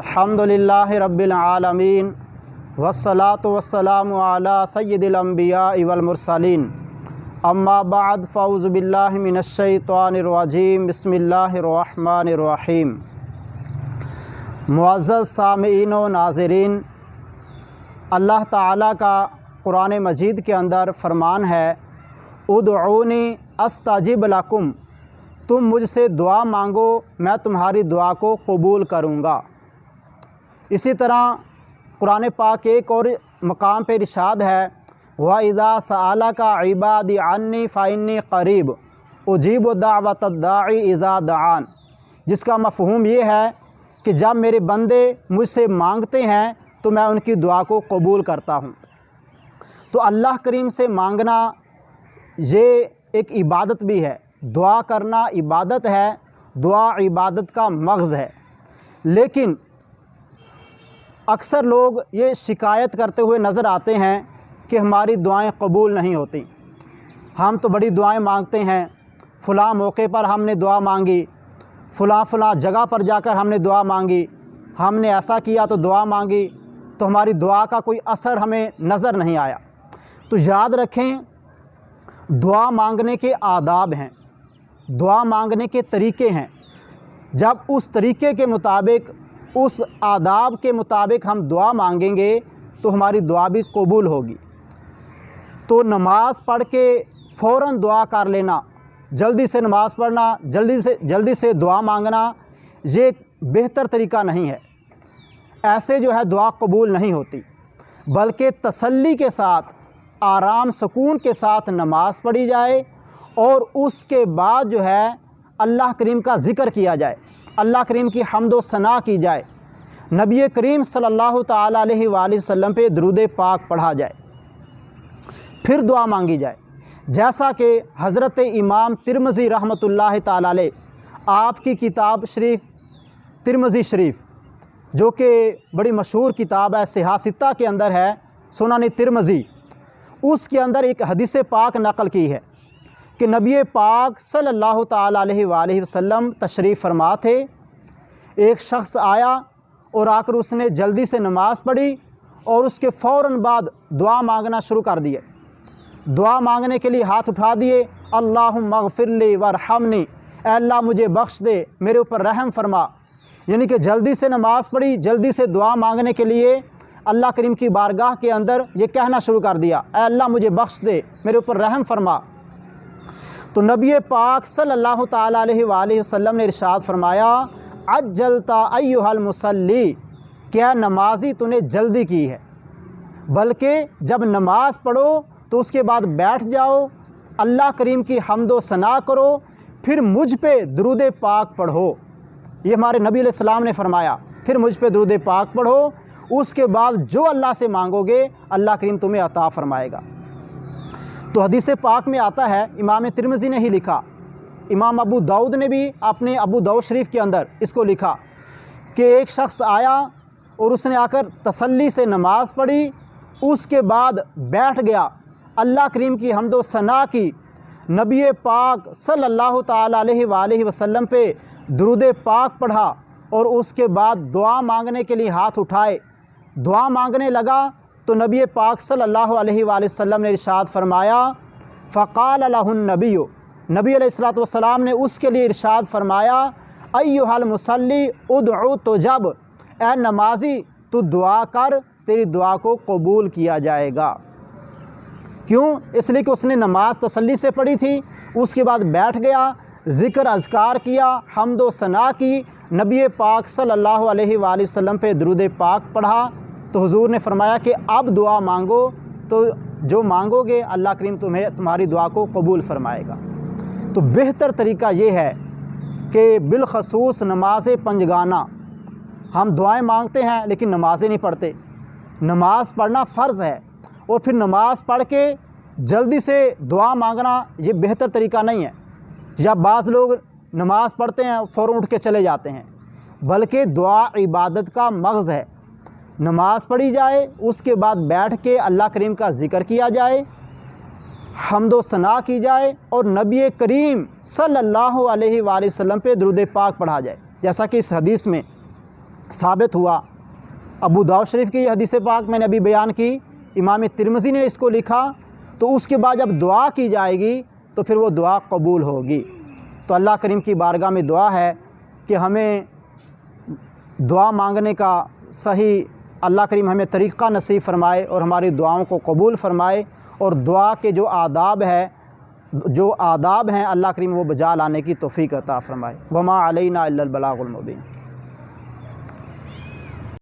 अल्हम्दुलिल्लाहि रब्बिल आलमीन वस्सलातु वस्सलामु अला सय्यिदिल अंबिया वल मुरसलीन अम्मा बाद फ़ौज़ु बिल्लाहि मिनश शैतानिर रजीम बिस्मिल्लाहिर रहमानिर रहीम। मुअज़्ज़ज़ सामीईन व नाज़रीन, अल्लाह ताला का कुरान मजीद के अंदर फरमान है, उदऊनी अस्तजिब लकुम, तुम मुझसे दुआ मांगो मैं तुम्हारी दुआ को कबूल करूँगा। इसी तरह कुरान पाक एक और मकाम पर इरशाद है, व इज़ा सअलका इबादी अन्नी फ़इन्नी क़रीब उजीबु दावतद दाई इज़ा दआन, जिसका मफ़हूम ये है कि जब मेरे बंदे मुझसे मांगते हैं तो मैं उनकी दुआ को कबूल करता हूँ। तो अल्लाह करीम से मांगना ये एक इबादत भी है, दुआ करना इबादत है, दुआ इबादत का मग़ज़ है। लेकिन अक्सर लोग ये शिकायत करते हुए नज़र आते हैं कि हमारी दुआएं कबूल नहीं होती। हम तो बड़ी दुआएं मांगते हैं, फ़लाँ मौके पर हमने दुआ मांगी, फ़लाँ जगह पर जाकर हमने दुआ मांगी, हमने ऐसा किया तो दुआ मांगी, तो हमारी दुआ का कोई असर हमें नज़र नहीं आया। तो याद रखें, दुआ मांगने के आदाब हैं, दुआ मांगने के तरीक़े हैं। जब उस तरीक़े के मुताबिक, उस आदाब के मुताबिक हम दुआ मांगेंगे तो हमारी दुआ भी कबूल होगी। तो नमाज़ पढ़ के फ़ौरन दुआ कर लेना, जल्दी से नमाज़ पढ़ना, जल्दी से दुआ मांगना, ये बेहतर तरीक़ा नहीं है। ऐसे जो है दुआ कबूल नहीं होती, बल्कि तसल्ली के साथ, आराम सुकून के साथ नमाज़ पढ़ी जाए और उसके बाद जो है अल्लाह करीम का ज़िक्र किया जाए, अल्लाह करीम की हम्द व सना की जाए, नबी करीम सल्लल्लाहु ताला अलैहि वसल्लम पे दुरूद पाक पढ़ा जाए, फिर दुआ मांगी जाए। जैसा कि हज़रत इमाम तिरमिज़ी रहमतुल्लाह ताला अलैह, आपकी किताब शरीफ तिरमिज़ी शरीफ, जो कि बड़ी मशहूर किताब है, सिहासित्ता के अंदर है, सुनन तिरमिज़ी, उसके अंदर एक हदीस पाक नकल की है कि नबी पाक सल्लल्लाहु ताला अलैहि वसल्लम तशरीफ़ फरमा थे। एक शख्स आया और आकर उसने जल्दी से नमाज़ पढ़ी और उसके फ़ौरन बाद दुआ मांगना शुरू कर दिए। दुआ मांगने के लिए हाथ उठा दिए, अल्लाहुम्मा ग़फ़िरली वरहमनी, ऐ अल्लाह मुझे बख्श दे, मेरे ऊपर रहम फरमा। यानी कि जल्दी से नमाज़ पढ़ी, जल्दी से दुआ मांगने के लिए अल्लाह करीम की बारगाह के अंदर ये कहना शुरू कर दिया, ऐ अल्लाह मुझे बख्श दे, मेरे ऊपर रहम फरमा। तो नबी पाक सल्लल्लाहु ताला अलैहि वसल्लम ने इरशाद फरमाया, अज्जलता अय्युहल मुसल्ली, क्या नमाजी तूने जल्दी की है, बल्कि जब नमाज पढ़ो तो उसके बाद बैठ जाओ, अल्लाह करीम की हम्द व सना करो, फिर मुझ पे दुरूद पाक पढ़ो। ये हमारे नबी अलैहिस्सलाम ने फरमाया, फिर मुझ पे दुरूद पाक पढ़ो, उसके बाद जो अल्लाह से मांगोगे अल्लाह करीम तुम्हें अता फरमाएगा। तो हदीस पाक में आता है, इमाम तिरमिज़ी ने ही लिखा, इमाम अबू दाऊद ने भी अपने अबू दाऊद शरीफ के अंदर इसको लिखा कि एक शख्स आया और उसने आकर तसल्ली से नमाज़ पढ़ी, उसके बाद बैठ गया, अल्लाह करीम की हम्द व सना की, नबी पाक सल्लल्लाहु ताला अलैहि वसल्लम पे दुरूद पाक पढ़ा और उसके बाद दुआ मांगने के लिए हाथ उठाए, दुआ मांगने लगा तो नबी पाक सल्लल्लाहु अलैहि वसल्लम ने इरशाद फरमाया, फ़क़ाल लहुन नबिय्यु, नबी अलैहिस्सलातु वस्सलाम ने उसके लिए इरशाद फरमाया, अय्युहल मुसल्ली उदउ तुजब, ए नमाजी तू दुआ कर, तेरी दुआ को कबूल किया जाएगा। क्यों? इसलिए कि उसने नमाज तसल्ली से पढ़ी थी, उसके बाद बैठ गया, ज़िक्र अज़कार किया, हम्द व सना की, नबी पाक सल्लल्लाहु अलैहि वसल्लम पे दुरूद पाक पढ़ा। तो हुज़ूर ने फरमाया कि अब दुआ मांगो, तो जो मांगोगे अल्लाह करीम तुम्हारी दुआ को कबूल फरमाएगा। तो बेहतर तरीक़ा ये है कि बिलखसूस नमाज पंजगाना, हम दुआएं मांगते हैं लेकिन नमाज़ें नहीं पढ़ते। नमाज़ पढ़ना फ़र्ज़ है और फिर नमाज़ पढ़ के जल्दी से दुआ मांगना ये बेहतर तरीक़ा नहीं है। या बाज़ लोग नमाज़ पढ़ते हैं फ़ौरन उठ के चले जाते हैं, बल्कि दुआ इबादत का मग़ज़ है। नमाज़ पढ़ी जाए, उसके बाद बैठ के अल्लाह करीम का ज़िक्र किया जाए, हम्द व सना की जाए और नबी करीम सल्लल्लाहु अलैहि वसल्लम पे दुरूद पाक पढ़ा जाए। जैसा कि इस हदीस में ثابت ہوا۔ ابو داؤد شریف کی یہ حدیث پاک میں نے ابھی بیان کی، امام ترمذی نے اس کو لکھا، تو اس کے بعد جب دعا کی جائے گی تو پھر وہ دعا قبول ہوگی۔ تو اللہ کریم کی بارگاہ میں دعا ہے کہ ہمیں دعا مانگنے کا صحیح اللہ کریم ہمیں طریقہ نصیب فرمائے اور ہماری دعاؤں کو قبول فرمائے، اور دعا کے جو آداب ہیں اللہ کریم وہ بجا لانے کی توفیق عطا فرمائے۔ وما علینا الا البلاغ المبین۔